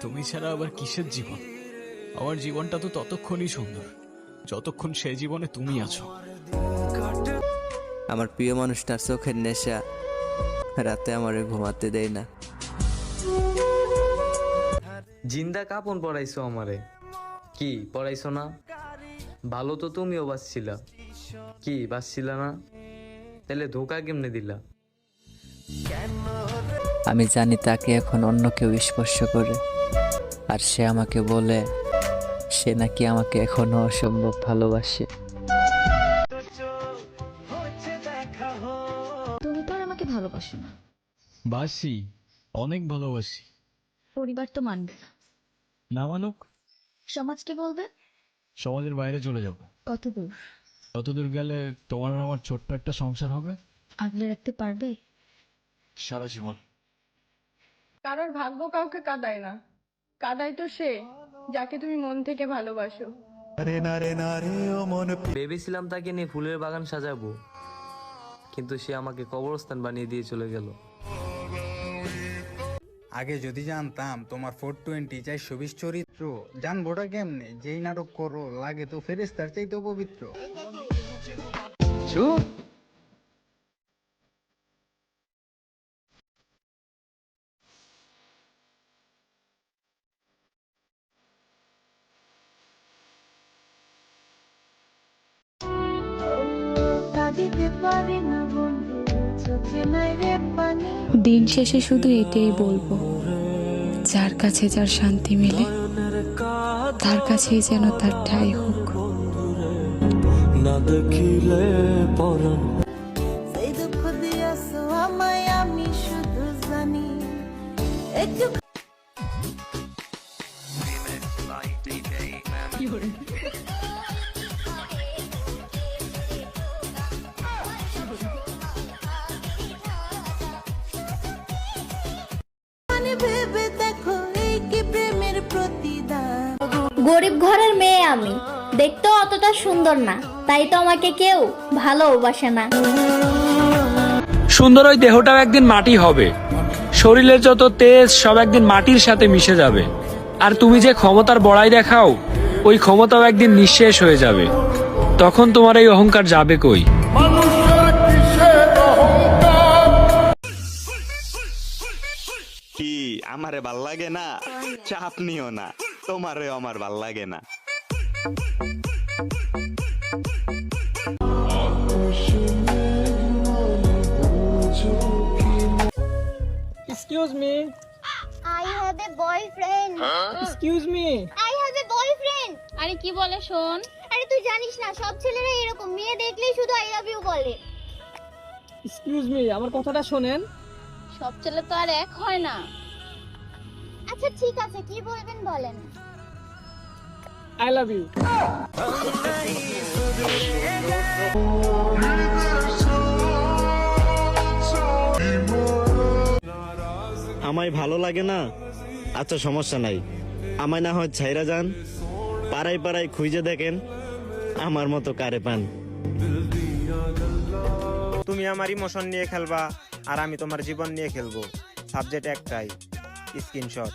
তুমি ছাড়া আবার কিসের জীবন? আমার জীবনটা তো ততক্ষণই সুন্দর যতক্ষণ সেই জীবনে তুমি আছো। আমার প্রিয় মানুষটার চোখের নেশা রাতে আমারে ঘুমাতে দেয় না। জিন্দা কাপন পড়াইছো আমারে, কি পড়াইছো না? ভালো তো তুমিও বাসছিলা, কি বাসছিলা না? তাহলে ধোকা কেমনে দিলা? আমি জানি তাকে এখন অন্য কেউ স্পর্শ করে, আর সে আমাকে বলে সে নাকি আমাকে এখনো অসম্ভব ভালোবাসে। তুমি তো আর আমাকে ভালোবাসো না। বাসি, অনেক ভালোবাসি। পরিবার তো মানবে না। না মানুক, সমাজকে বলবে। সমাজের বাইরে চলে যাব। কত দূর? ততদূর গেলে তোমার আর আমার ছোট্ট একটা সংসার হবে, আগলে রাখতে পারবে? সারা জীবন। কারোর ভাগ্য কাউকে কাঁদায় না, কাঁদায় তো সে যাকে তুমি মন থেকে ভালোবাসো। ভেবেছিলাম তাকে নিয়ে ফুলের বাগান সাজাবো, কিন্তু সে আমাকে কবরস্থান বানিয়ে দিয়ে চলে গেল। আগে যদি জানতাম তোমার 420 420 চরিত্র, জানবোটা কেমনে? যেই নাটক করো লাগে তো ফেরেস্তার চাইতেও পবিত্র। দিন শেষে শুধু এটাই বলবো, যার কাছে যার শান্তি মেলে তার কাছেই যেন তার ঠাঁই হোক। না দেখিলে পরাণ সেই দুঃখ দিয়াছো আমায়, আমি শুধু জানি একটু ভেবে দেখো এই কি প্রেমের প্রতিদান। গরিব ঘরের মেয়ে আমি, দেখতেও অতটা সুন্দর না, তাই তো আমাকে কেউ ভালোবাসে না। সুন্দর ওই দেহটাও একদিন মাটি হবে, শরীরের যত তেজ সব একদিন মাটির সাথে মিশে যাবে। আর তুমি যে ক্ষমতার বড়াই দেখাও, ওই ক্ষমতাও একদিন নিঃশেষ হয়ে যাবে। তখন তোমার এই অহংকার যাবে কই? কি আমারে ভাল লাগে না? চাপ নিও না, তোমারে আমার ভাল লাগে না। Excuse me, I have a boyfriend. Excuse me, I have a boyfriend. আরে কি বলে শোন? আরে তুই জানিস না সব ছেলেরা এরকম, মেয়ে দেখলেই শুধু আই লাভ ইউ বলে। এক্সকিউজ মি, আমার কথাটা শোনেন। সব ছেলে তো আর এক হয় না। আচ্ছা ঠিক আছে, কি বলবেন বলেন। I love you. আমায় ভালো লাগে না? আচ্ছা সমস্যা নাই, আমায় না হয় ছাইরা যান, পাড়ায় পাড়ায় খুঁজে দেখেন আমার মতো কারে পান। তুমি আমার ইমোশন নিয়ে খেলবা আর আমি তোমার জীবন নিয়ে খেলবো, সাবজেক্ট একটাই, স্ক্রিনশট।